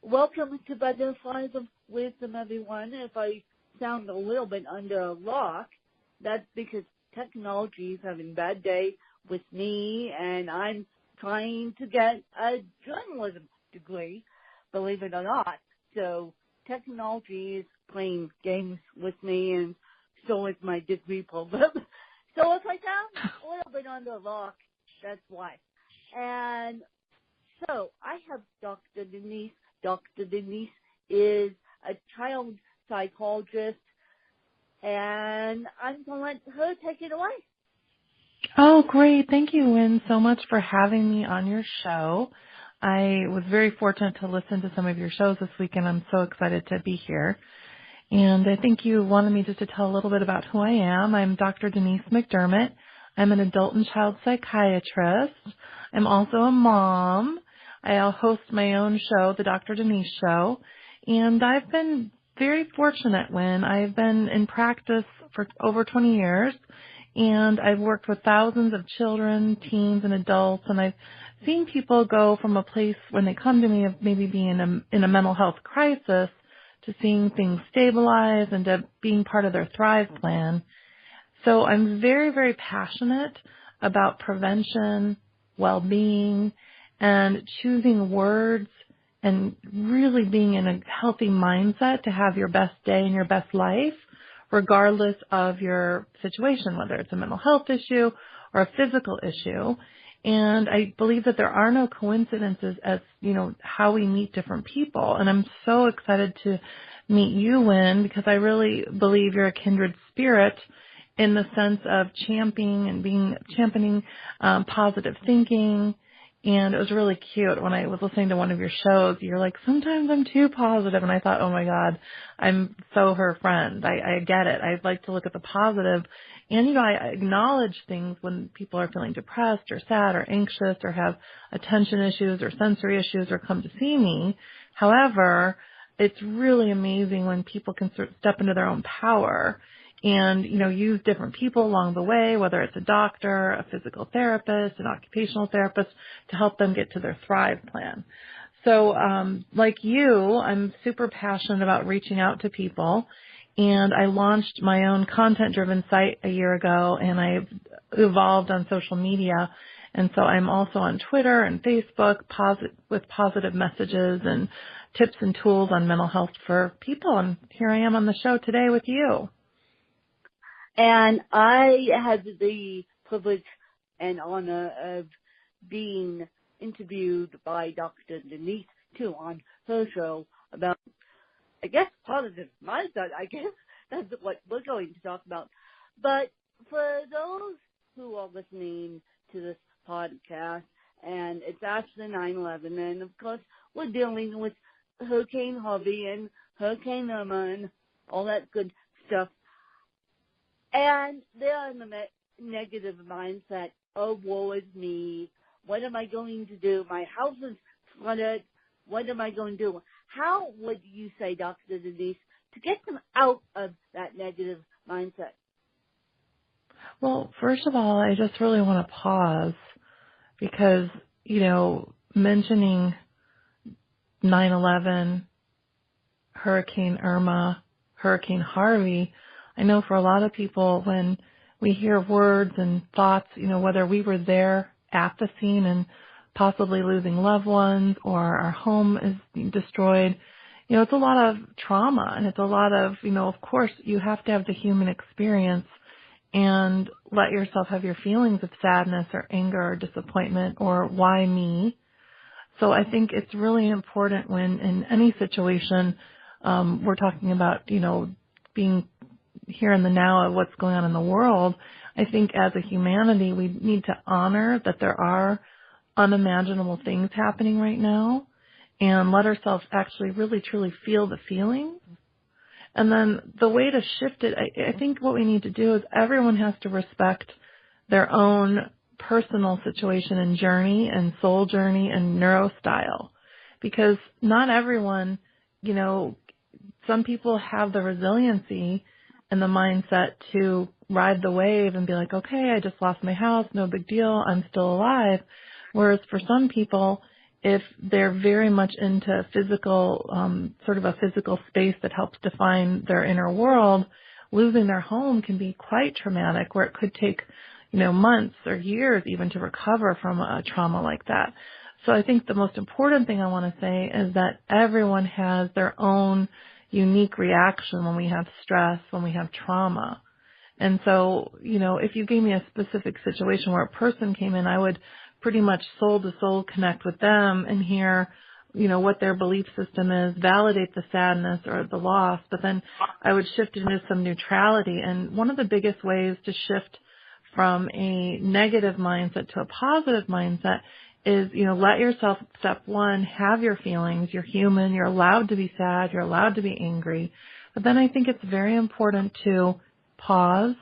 Welcome to Butterflies of Wisdom, everyone. If I sound a little bit under a rock, that's because technology is having a bad day with me, and I'm trying to get a journalism degree, believe it or not. So technology is playing games with me, and so is my degree program. So if I sound a little bit under a rock, that's why. And so I have Dr. Denise. Dr. Denise is a child psychologist, and I'm going to let her take it away. Oh, great. Thank you, Wynn, so much for having me on your show. I was very fortunate to listen to some of your shows this week, and I'm so excited to be here. And I think you wanted me just to tell a little bit about who I am. I'm Dr. Denise McDermott. I'm an adult and child psychiatrist. I'm also a mom. I host my own show, the Dr. Denise Show. And I've been very fortunate when I've been in practice for over 20 years. And I've worked with thousands of children, teens, and adults. And I've seen people go from a place when they come to me of maybe being in a mental health crisis to seeing things stabilize and to being part of their Thrive plan. So I'm very, very passionate about prevention, well-being, and choosing words and really being in a healthy mindset to have your best day and your best life, regardless of your situation, whether it's a mental health issue or a physical issue. And I believe that there are no coincidences as, how we meet different people. And I'm so excited to meet you, Wynn, because I really believe you're a kindred spirit in the sense of championing positive thinking. And it was really cute when I was listening to one of your shows. You're like, sometimes I'm too positive. And I thought, oh, my God, I'm so her friend. I get it. I like to look at the positive. And, I acknowledge things when people are feeling depressed or sad or anxious or have attention issues or sensory issues or come to see me. However, it's really amazing when people can sort of step into their own power and, use different people along the way, whether it's a doctor, a physical therapist, an occupational therapist, to help them get to their Thrive plan. So, like you, I'm super passionate about reaching out to people, and I launched my own content-driven site a year ago, and I've evolved on social media, and so I'm also on Twitter and Facebook with positive messages and tips and tools on mental health for people, and here I am on the show today with you. And I had the privilege and honor of being interviewed by Dr. Denise, too, on her show about, I guess, positive mindset. I guess that's what we're going to talk about. But for those who are listening to this podcast, and it's after 9/11, and, of course, we're dealing with Hurricane Harvey and Hurricane Irma and all that good stuff. And they're in the negative mindset, oh, woe is me. What am I going to do? My house is flooded. What am I going to do? How would you say, Dr. Denise, to get them out of that negative mindset? Well, first of all, I just really want to pause because, mentioning 9/11, Hurricane Irma, Hurricane Harvey, I know for a lot of people when we hear words and thoughts, whether we were there at the scene and possibly losing loved ones or our home is destroyed, it's a lot of trauma and it's a lot of, of course you have to have the human experience and let yourself have your feelings of sadness or anger or disappointment or why me. So I think it's really important when in any situation we're talking about, being here in the now of what's going on in the world. I think as a humanity, we need to honor that there are unimaginable things happening right now and let ourselves actually really truly feel the feelings. And then the way to shift it, I think what we need to do is everyone has to respect their own personal situation and journey and soul journey and neuro style, because not everyone, some people have the resiliency and the mindset to ride the wave and be like, okay, I just lost my house, no big deal, I'm still alive. Whereas for some people, if they're very much into physical, sort of a physical space that helps define their inner world, losing their home can be quite traumatic, where it could take, months or years even to recover from a trauma like that. So I think the most important thing I want to say is that everyone has their own unique reaction when we have stress, when we have trauma. And so, if you gave me a specific situation where a person came in, I would pretty much soul to soul connect with them and hear, what their belief system is, validate the sadness or the loss, but then I would shift into some neutrality. And one of the biggest ways to shift from a negative mindset to a positive mindset is, let yourself, step one, have your feelings. You're human. You're allowed to be sad. You're allowed to be angry. But then I think it's very important to pause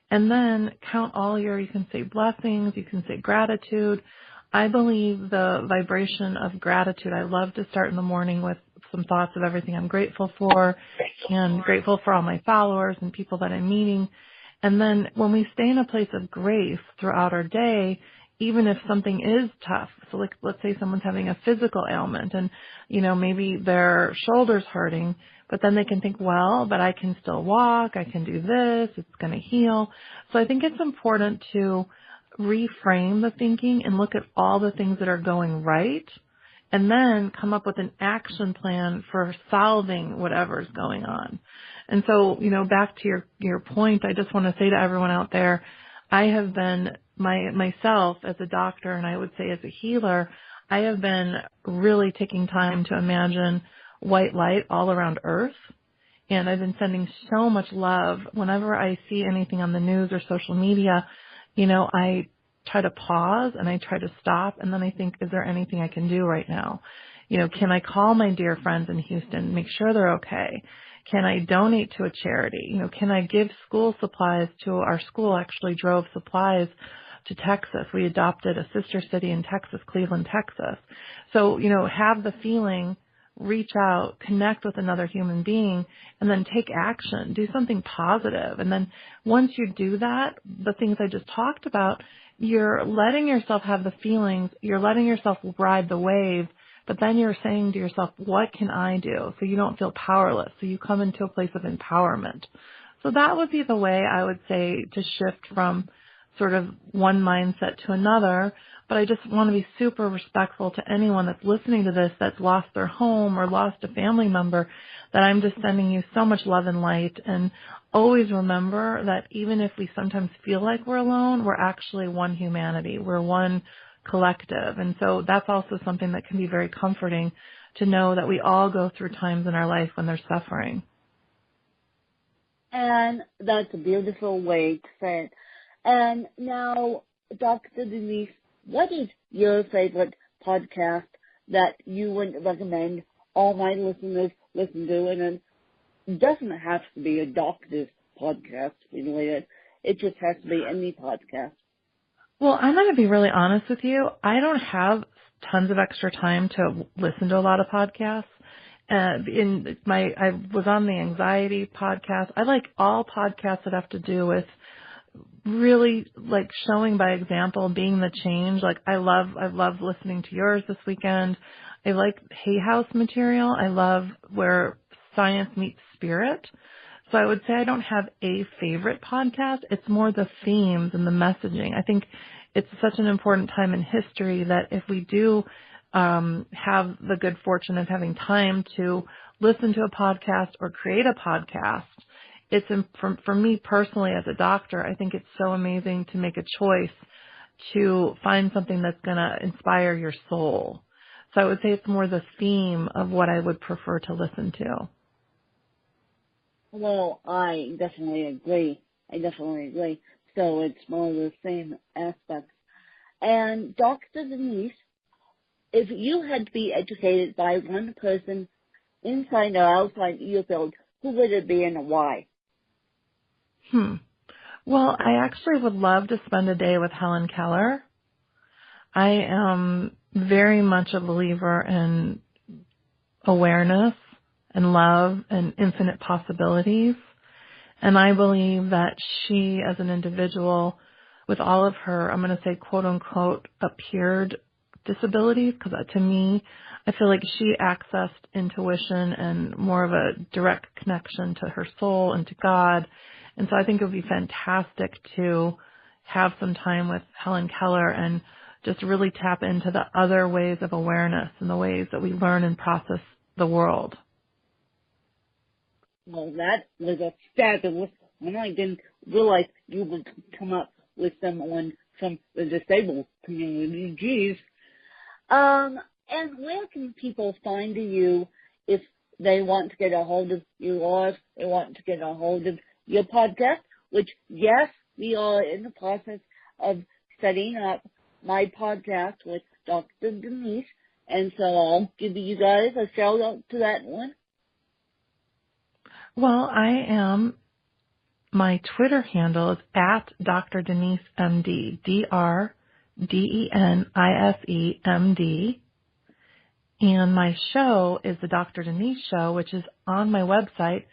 and then count all you can say blessings, you can say gratitude. I believe the vibration of gratitude. I love to start in the morning with some thoughts of everything I'm grateful for and grateful for all my followers and people that I'm meeting. And then when we stay in a place of grace throughout our day, even if something is tough, so like let's say someone's having a physical ailment and, maybe their shoulder's hurting, but then they can think, well, but I can still walk, I can do this, it's going to heal. So I think it's important to reframe the thinking and look at all the things that are going right and then come up with an action plan for solving whatever's going on. And so, back to your point, I just want to say to everyone out there, I have been myself as a doctor, and I would say as a healer, I have been really taking time to imagine white light all around Earth. And I've been sending so much love. Whenever I see anything on the news or social media, I try to pause and I try to stop. And then I think, is there anything I can do right now? Can I call my dear friends in Houston, make sure they're okay? Can I donate to a charity? Can I give school supplies to our school? Actually drove supplies to Texas. We adopted a sister city in Texas, Cleveland, Texas. So, have the feeling, reach out, connect with another human being, and then take action. Do something positive. And then once you do that, the things I just talked about, you're letting yourself have the feelings, you're letting yourself ride the wave, but then you're saying to yourself, what can I do? So you don't feel powerless. So you come into a place of empowerment. So that would be the way I would say to shift from sort of one mindset to another. But I just want to be super respectful to anyone that's listening to this that's lost their home or lost a family member, that I'm just sending you so much love and light. And always remember that even if we sometimes feel like we're alone, we're actually one humanity. We're one collective. And so that's also something that can be very comforting, to know that we all go through times in our life when there's suffering. And that's a beautiful way to say it. And now, Dr. Denise, what is your favorite podcast that you would recommend all my listeners listen to? And it doesn't have to be a doctor's podcast related. It just has to be any podcast. Well, I'm going to be really honest with you. I don't have tons of extra time to listen to a lot of podcasts. I was on the anxiety podcast. I like all podcasts that have to do with really like showing by example, being the change. Like I love listening to yours this weekend. I like Hay House material. I love where science meets spirit. So I would say I don't have a favorite podcast. It's more the themes and the messaging. I think it's such an important time in history that if we do have the good fortune of having time to listen to a podcast or create a podcast, it's for me personally as a doctor, I think it's so amazing to make a choice to find something that's going to inspire your soul. So I would say it's more the theme of what I would prefer to listen to. Well, I definitely agree. So it's more of the same aspects. And Dr. Denise, if you had to be educated by one person inside or outside your field, who would it be and why? Well, I actually would love to spend a day with Helen Keller. I am very much a believer in awareness and love and infinite possibilities. And I believe that she, as an individual, with all of her, I'm going to say, quote unquote, appeared disabilities, because to me, I feel like she accessed intuition and more of a direct connection to her soul and to God. And so I think it would be fantastic to have some time with Helen Keller and just really tap into the other ways of awareness and the ways that we learn and process the world. Well, that was a fabulous one. I didn't realize you would come up with them on from the disabled community. Geez. And where can people find you if they want to get a hold of you or if they want to get a hold of your podcast, which, yes, we are in the process of setting up my podcast with Dr. Denise, and so I'll give you guys a shout out to that one. Well, my Twitter handle is at Dr. Denise MD, DrDenisemD. And my show is the Dr. Denise Show, which is on my website,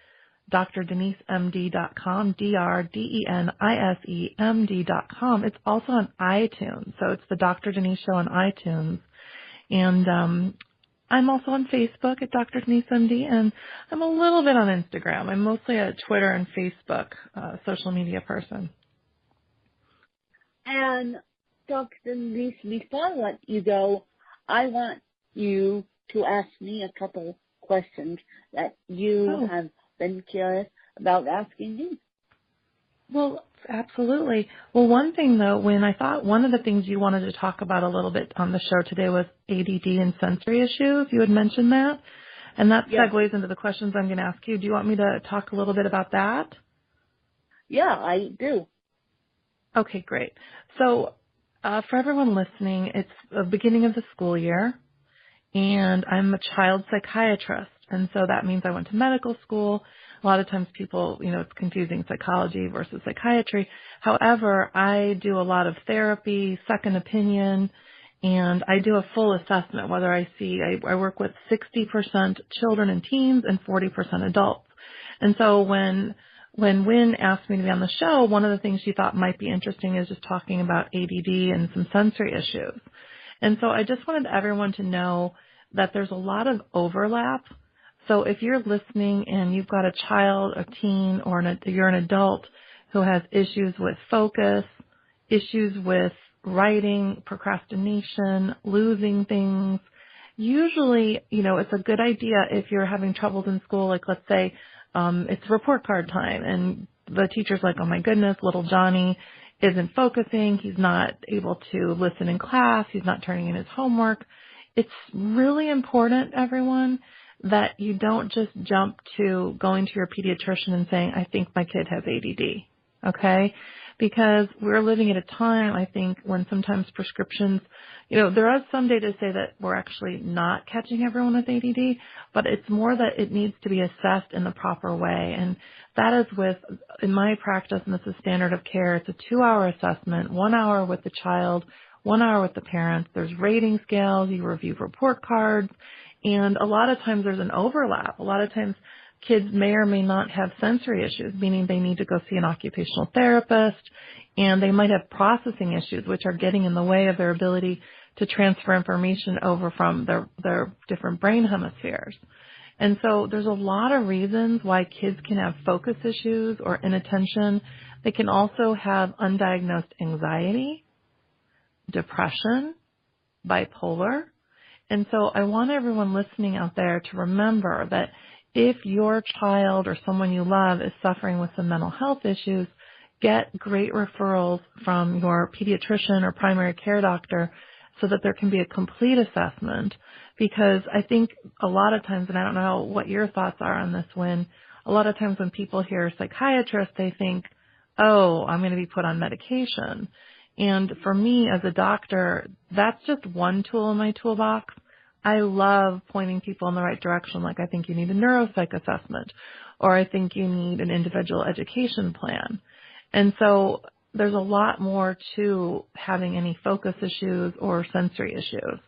DrDeniseMD.com, DrDenisemD.com. It's also on iTunes, so it's the Dr. Denise Show on iTunes. And I'm also on Facebook at Dr. Denise MD, and I'm a little bit on Instagram. I'm mostly a Twitter and Facebook social media person. And Dr. Denise, before I let you go, I want you to ask me a couple questions that you have been curious about asking me. Well, absolutely. Well, one thing, though, when I thought one of the things you wanted to talk about a little bit on the show today was ADD and sensory issues. You had mentioned that. And that segues into the questions I'm going to ask you. Do you want me to talk a little bit about that? Yeah, I do. Okay, great. So for everyone listening, it's the beginning of the school year, and I'm a child psychiatrist. And so that means I went to medical school. A lot of times people, it's confusing psychology versus psychiatry. However, I do a lot of therapy, second opinion, and I do a full assessment, whether I work with 60% children and teens and 40% adults. And so when Wynn asked me to be on the show, one of the things she thought might be interesting is just talking about ADD and some sensory issues. And so I just wanted everyone to know that there's a lot of overlap. So if you're listening and you've got a child, a teen, or you're an adult who has issues with focus, issues with writing, procrastination, losing things, usually, it's a good idea if you're having troubles in school, like let's say it's report card time and the teacher's like, oh my goodness, little Johnny isn't focusing, he's not able to listen in class, he's not turning in his homework. It's really important, everyone, that you don't just jump to going to your pediatrician and saying, I think my kid has ADD, okay? Because we're living at a time, I think, when sometimes prescriptions, there is some data to say that we're actually not catching everyone with ADD, but it's more that it needs to be assessed in the proper way. And that is in my practice, and this is standard of care, it's a 2-hour assessment, 1 hour with the child, 1 hour with the parents. There's rating scales, you review report cards, and a lot of times there's an overlap. A lot of times kids may or may not have sensory issues, meaning they need to go see an occupational therapist, and they might have processing issues, which are getting in the way of their ability to transfer information over from their different brain hemispheres. And so there's a lot of reasons why kids can have focus issues or inattention. They can also have undiagnosed anxiety, depression, bipolar. And so I want everyone listening out there to remember that if your child or someone you love is suffering with some mental health issues, get great referrals from your pediatrician or primary care doctor so that there can be a complete assessment. Because I think a lot of times, and I don't know what your thoughts are on this, Wynn, a lot of times when people hear psychiatrist, they think, oh, I'm going to be put on medication. And for me as a doctor, that's just one tool in my toolbox. I love pointing people in the right direction. Like I think you need a neuropsych assessment, or I think you need an individual education plan. And so there's a lot more to having any focus issues or sensory issues.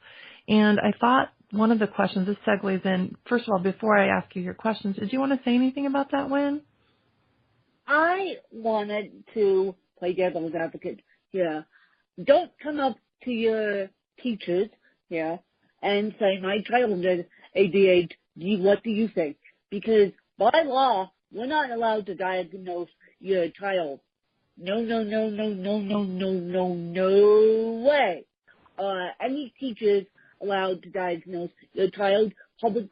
And I thought one of the questions, this segues in, first of all, before I ask you your questions, did you want to say anything about that, Wynn? I wanted to play devil's advocate here. Don't come up to your teachers here and say my child is ADHD. What do you think? Because by law, we're not allowed to diagnose your child. No, no, no, no, no, no, no, no, no way. Any teachers allowed to diagnose your child, public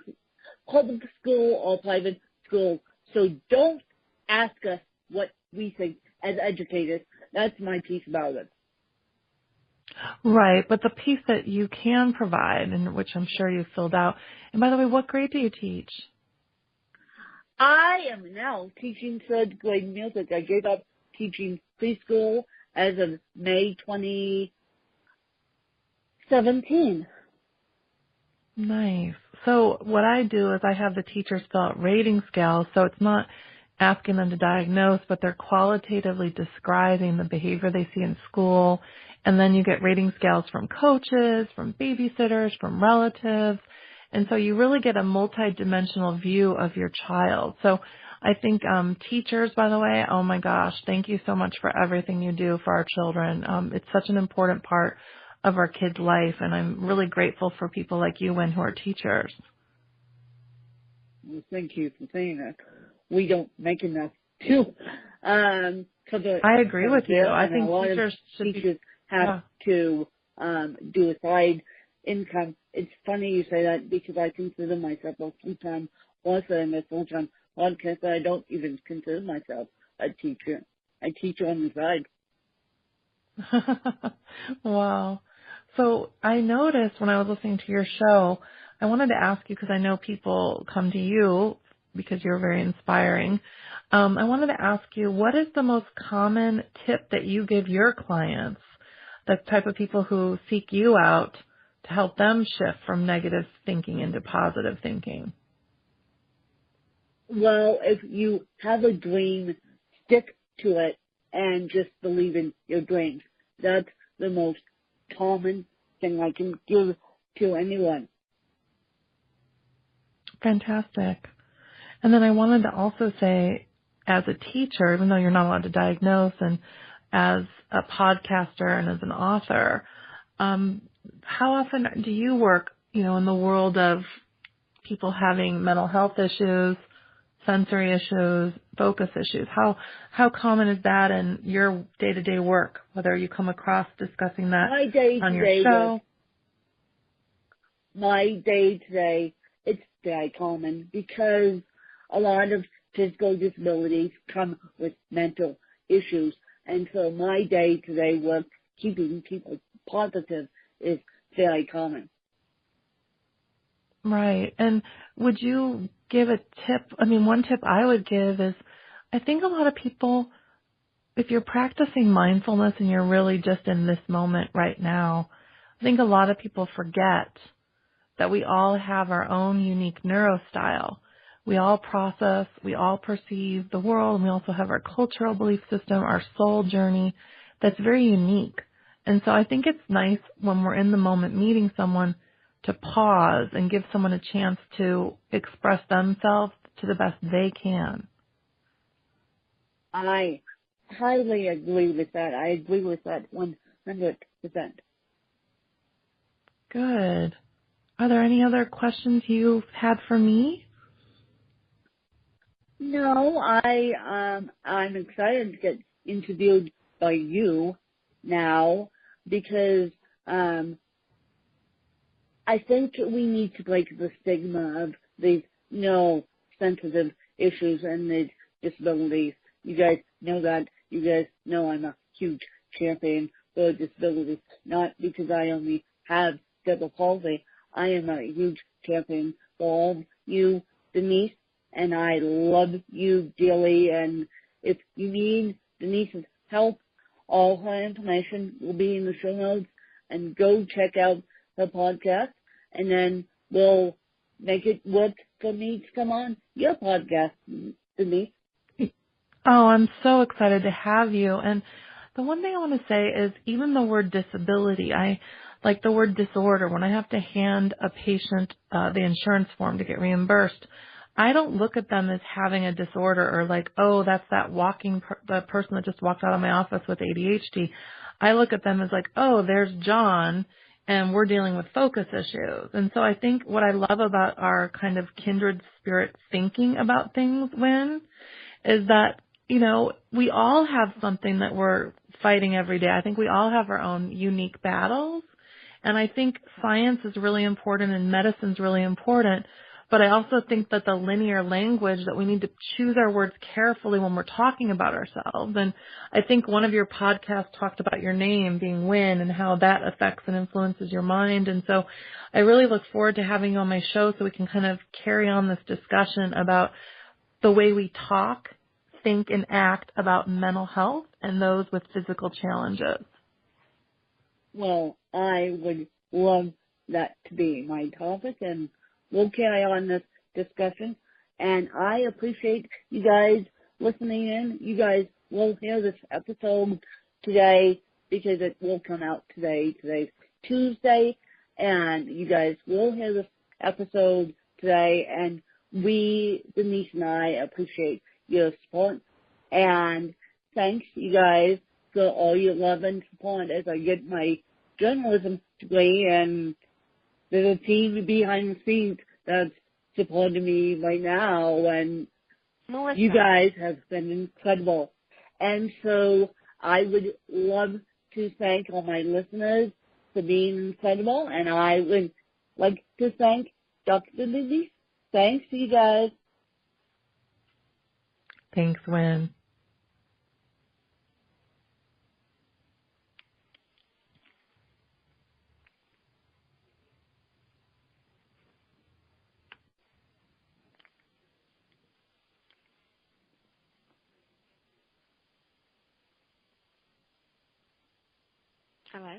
school or private school. So don't ask us what we think as educators. That's my piece about it. Right, but the piece that you can provide, and which I'm sure you filled out, and by the way, what grade do you teach? I am now teaching third grade music. I gave up teaching preschool as of May 2017. Nice. So what I do is I have the teachers fill out rating scales, so it's not asking them to diagnose, but they're qualitatively describing the behavior they see in school, and then you get rating scales from coaches, from babysitters, from relatives, and so you really get a multi-dimensional view of your child. So I think teachers, by the way, oh my gosh, thank you so much for everything you do for our children. It's such an important part of our kids' life, and I'm really grateful for people like you and who are teachers. Well, thank you for saying that. We don't make enough too. I agree with you. I think teachers have to do a side income. It's funny you say that because I consider myself a full-time author and a full-time podcaster. I don't even consider myself a teacher. I teach on the side. Wow. So I noticed when I was listening to your show, I wanted to ask you, because I know people come to you because you're very inspiring. I wanted to ask you, what is the most common tip that you give your clients, the type of people who seek you out to help them shift from negative thinking into positive thinking? Well, if you have a dream, stick to it and just believe in your dreams. That's the most common thing I can give to anyone. Fantastic. And then I wanted to also say, as a teacher, even though you're not allowed to diagnose, and as a podcaster and as an author, how often do you work, in the world of people having mental health issues, sensory issues, focus issues? How common is that in your day-to-day work, whether you come across discussing that on your show? My day-to-day, it's very common because a lot of physical disabilities come with mental issues. And so my day-to-day work, keeping people positive, is very common. Right. And would you give a tip? One tip I would give is, I think a lot of people, if you're practicing mindfulness and you're really just in this moment right now, I think a lot of people forget that we all have our own unique neurostyle. We all process, we all perceive the world, and we also have our cultural belief system, our soul journey that's very unique. And so I think it's nice when we're in the moment meeting someone to pause and give someone a chance to express themselves to the best they can. I highly agree with that. I agree with that 100%. Good. Are there any other questions you had for me? No, I'm excited to get interviewed by you now because I think we need to break the stigma of these sensitive issues and these disabilities. You guys know that. You guys know I'm a huge champion for disabilities, not because I only have cerebral palsy. I am a huge champion for all you, Denise, and I love you dearly. And if you need Denise's help, all her information will be in the show notes. And go check out her podcast, and then we'll make it work for me to come on your podcast, Denise. Oh, I'm so excited to have you. And the one thing I want to say is, even the word disability, I like the word disorder. When I have to hand a patient the insurance form to get reimbursed, I don't look at them as having a disorder or like, oh, that's that the person that just walked out of my office with ADHD. I look at them as like, oh, there's John, and we're dealing with focus issues. And so I think what I love about our kind of kindred spirit thinking about things, Wynn, is that, we all have something that we're fighting every day. I think we all have our own unique battles. And I think science is really important and medicine's really important. But I also think that the linear language, that we need to choose our words carefully when we're talking about ourselves. And I think one of your podcasts talked about your name being Wynn and how that affects and influences your mind. And so I really look forward to having you on my show so we can kind of carry on this discussion about the way we talk, think, and act about mental health and those with physical challenges. Well, I would love that to be my topic, and we'll carry on this discussion. And I appreciate you guys listening in. You guys will hear this episode today because it will come out today. Today's Tuesday, and you guys will hear this episode today. And we, Denise and I, appreciate your support. And thanks, you guys, for all your love and support as I get my journalism degree, and there's a team behind the scenes that's supporting me right now, and Melissa. You guys have been incredible. And so I would love to thank all my listeners for being incredible, and I would like to thank Dr. Denise. Thanks, you guys. Thanks, Wynn. Hello.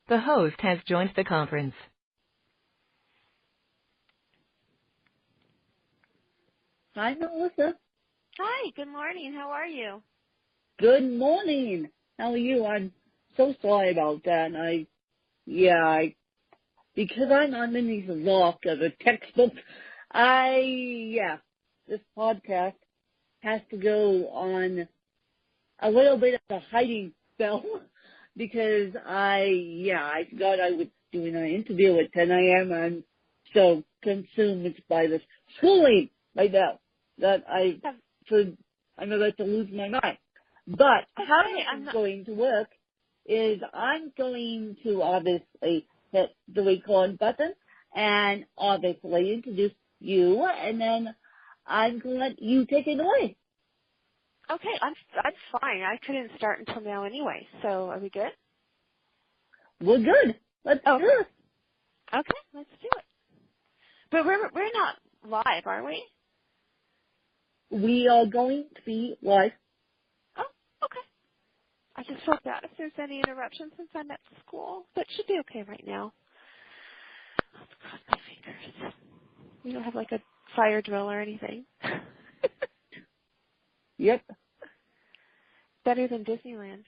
The host has joined the conference. Hi, Melissa. Hi, good morning. How are you? Good morning. How are you? I'm so sorry about that. Because I'm underneath the rock of a textbook, this podcast has to go on a little bit of a hiding spell because I forgot I was doing an interview at 10 a.m. I'm so consumed by this schooling right now that I'm about to lose my mind. But how this is going to work is I'm going to obviously hit the record button and obviously introduce you, and then I'm going to let you take it away. Okay, I'm fine. I couldn't start until now anyway, so are we good? We're good. Let's do it. Okay, let's do it. But we're not live, are we? We are going to be live. Oh, okay. I just felt bad if there's any interruptions since I'm at school, but it should be okay right now. Let's cross my fingers. We don't have like a fire drill or anything. Yep. Better than Disneyland.